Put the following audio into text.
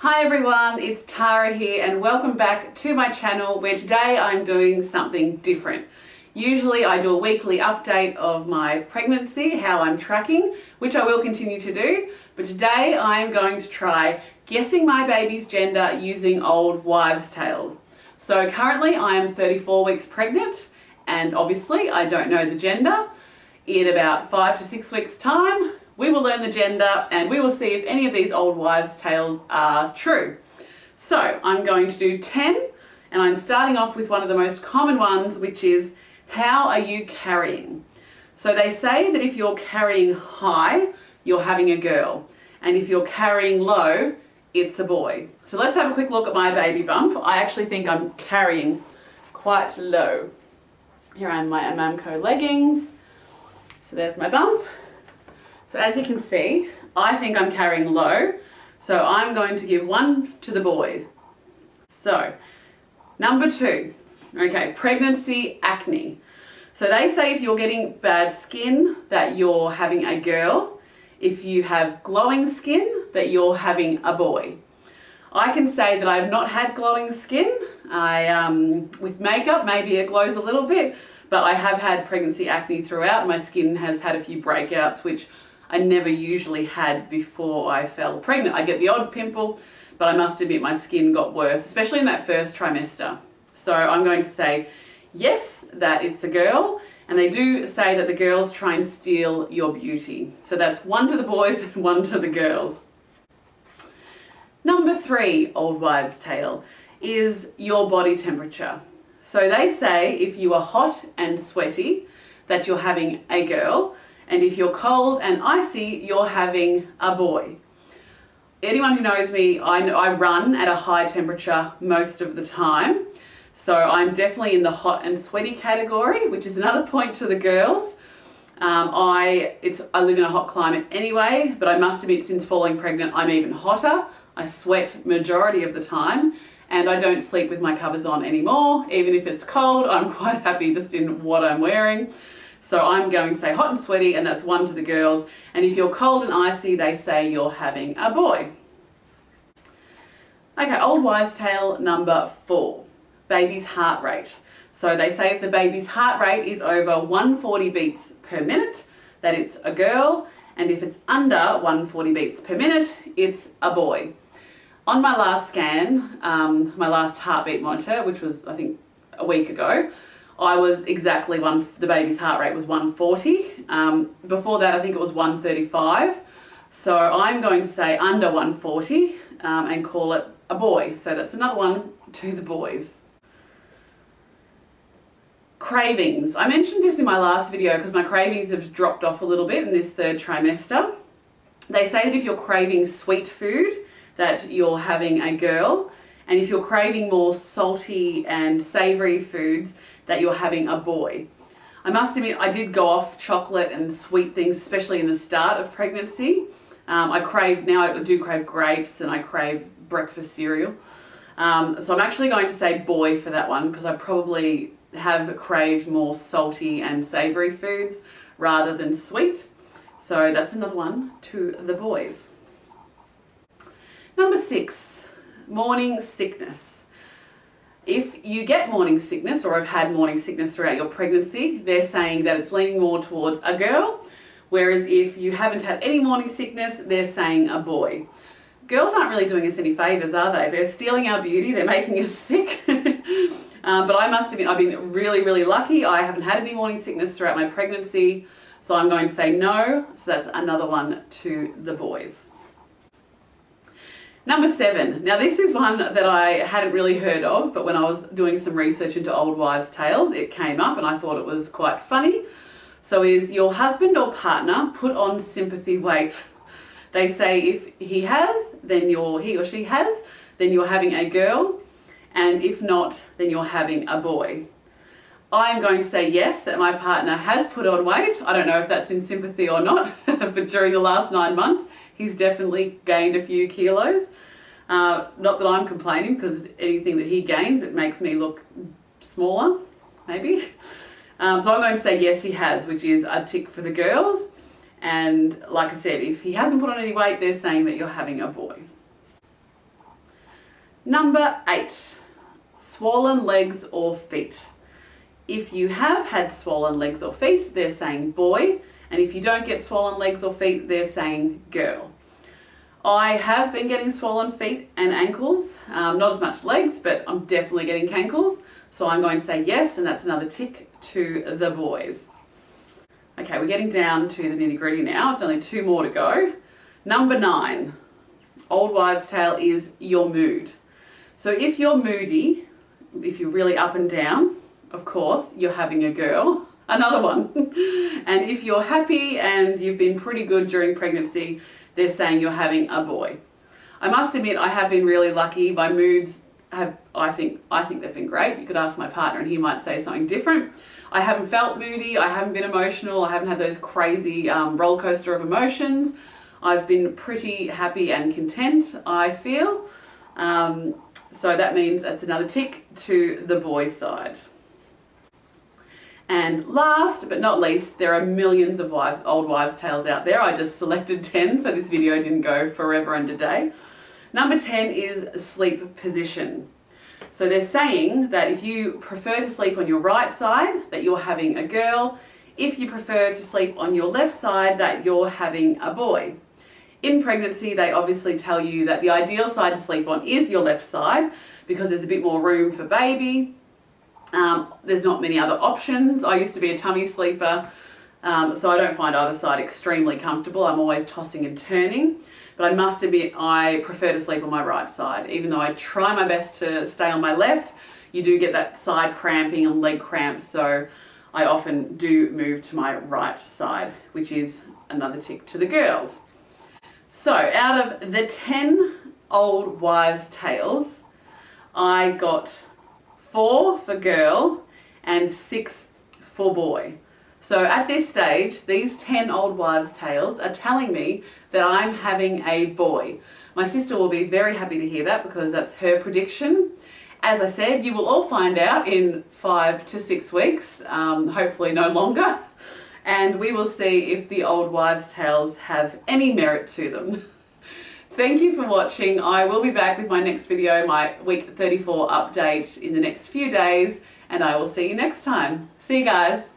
Hi everyone, it's Tara here and welcome back to my channel where today I'm doing something different. Usually I do a weekly update of my pregnancy, how I'm tracking, which I will continue to do, but today I am going to try guessing my baby's gender using old wives' tales. So currently I am 34 weeks pregnant and obviously I don't know the gender. In about 5 to 6 weeks time, we will learn the gender and we will see if any of these old wives' tales are true. So I'm going to do 10 and I'm starting off with one of the most common ones, which is, how are you carrying? So they say that if you're carrying high, you're having a girl. And if you're carrying low, it's a boy. So let's have a quick look at my baby bump. I actually think I'm carrying quite low. Here are my Amamco leggings. So there's my bump. So as you can see, I think I'm carrying low, so I'm going to give 1 to the boys. So, number 2, okay, pregnancy acne. So they say if you're getting bad skin, that you're having a girl. If you have glowing skin, that you're having a boy. I can say that I've not had glowing skin. With makeup, maybe it glows a little bit, but I have had pregnancy acne throughout. My skin has had a few breakouts, which I never usually had before I fell pregnant. I get the odd pimple, but I must admit my skin got worse, especially in that first trimester. So I'm going to say yes, that it's a girl, and they do say that the girls try and steal your beauty. So that's 1 to the boys and 1 to the girls. Number 3, old wives' tale, is your body temperature. So they say if you are hot and sweaty, that you're having a girl, and if you're cold and icy, you're having a boy. Anyone who knows me, I run at a high temperature most of the time. So I'm definitely in the hot and sweaty category, which is another point to the girls. I live in a hot climate anyway, but I must admit since falling pregnant, I'm even hotter. I sweat majority of the time and I don't sleep with my covers on anymore. Even if it's cold, I'm quite happy just in what I'm wearing. So I'm going to say hot and sweaty, and that's 1 to the girls. And if you're cold and icy, they say you're having a boy. Okay, old wives' tale number 4, baby's heart rate. So they say if the baby's heart rate is over 140 beats per minute, that it's a girl, and if it's under 140 beats per minute, it's a boy. On my last scan, my last heartbeat monitor, which was I think a week ago, I was exactly the baby's heart rate was 140. Before that, I think it was 135. So I'm going to say under 140 and call it a boy. So that's another 1 to the boys. Cravings. I mentioned this in my last video because my cravings have dropped off a little bit in this 3rd trimester. They say that if you're craving sweet food, that you're having a girl. And if you're craving more salty and savoury foods, that you're having a boy. I must admit, I did go off chocolate and sweet things, especially in the start of pregnancy. I do crave grapes and I crave breakfast cereal. So I'm actually going to say boy for that one because I probably have craved more salty and savoury foods rather than sweet. So that's another 1 to the boys. Number 6, morning sickness. If you get morning sickness or have had morning sickness throughout your pregnancy, they're saying that it's leaning more towards a girl, whereas if you haven't had any morning sickness, they're saying a boy. Girls aren't really doing us any favours, are they? They're stealing our beauty, they're making us sick. But I must admit, I've been really, really lucky. I haven't had any morning sickness throughout my pregnancy, so I'm going to say no, so that's another 1 to the boys. Number 7. Now this is one that I hadn't really heard of, but when I was doing some research into old wives' tales, it came up and I thought it was quite funny. So is your husband or partner put on sympathy weight? They say if he or she has, then you're having a girl, and if not, then you're having a boy. I'm going to say yes, that my partner has put on weight. I don't know if that's in sympathy or not, but during the last 9 months, he's definitely gained a few kilos. Not that I'm complaining, because anything that he gains, it makes me look smaller, maybe. So I'm going to say yes, he has, which is a tick for the girls. And like I said, if he hasn't put on any weight, they're saying that you're having a boy. Number 8, swollen legs or feet. If you have had swollen legs or feet, they're saying boy, and if you don't get swollen legs or feet, they're saying girl. I have been getting swollen feet and ankles, not as much legs, but I'm definitely getting cankles, so I'm going to say yes, and that's another tick to the boys. Okay, we're getting down to the nitty-gritty now. It's only 2 more to go. Number 9, old wives' tale, is your mood. So if you're moody, if you're really up and down, of course, you're having a girl, another one. And if you're happy and you've been pretty good during pregnancy, they're saying you're having a boy. I must admit, I have been really lucky. My moods have, I think they've been great. You could ask my partner and he might say something different. I haven't felt moody, I haven't been emotional, I haven't had those crazy roller coaster of emotions. I've been pretty happy and content, I feel. So that means that's another tick to the boys' side. And last but not least, there are millions of old wives' tales out there. I just selected 10, so this video didn't go forever and a day. Number 10 is sleep position. So they're saying that if you prefer to sleep on your right side, that you're having a girl. If you prefer to sleep on your left side, that you're having a boy. In pregnancy, they obviously tell you that the ideal side to sleep on is your left side because there's a bit more room for baby. There's not many other options. I used to be a tummy sleeper, so I don't find either side extremely comfortable. I'm always tossing and turning, but I must admit I prefer to sleep on my right side. Even though I try my best to stay on my left, you do get that side cramping and leg cramps, so I often do move to my right side, which is another tick to the girls. So out of the 10 old wives' tales, I got 4 for girl and 6 for boy. So at this stage, these 10 old wives' tales are telling me that I'm having a boy. My sister will be very happy to hear that because that's her prediction. As I said, you will all find out in 5 to 6 weeks, hopefully no longer, and we will see if the old wives' tales have any merit to them. Thank you for watching. I will be back with my next video, my week 34 update, in the next few days, and I will see you next time. See you guys.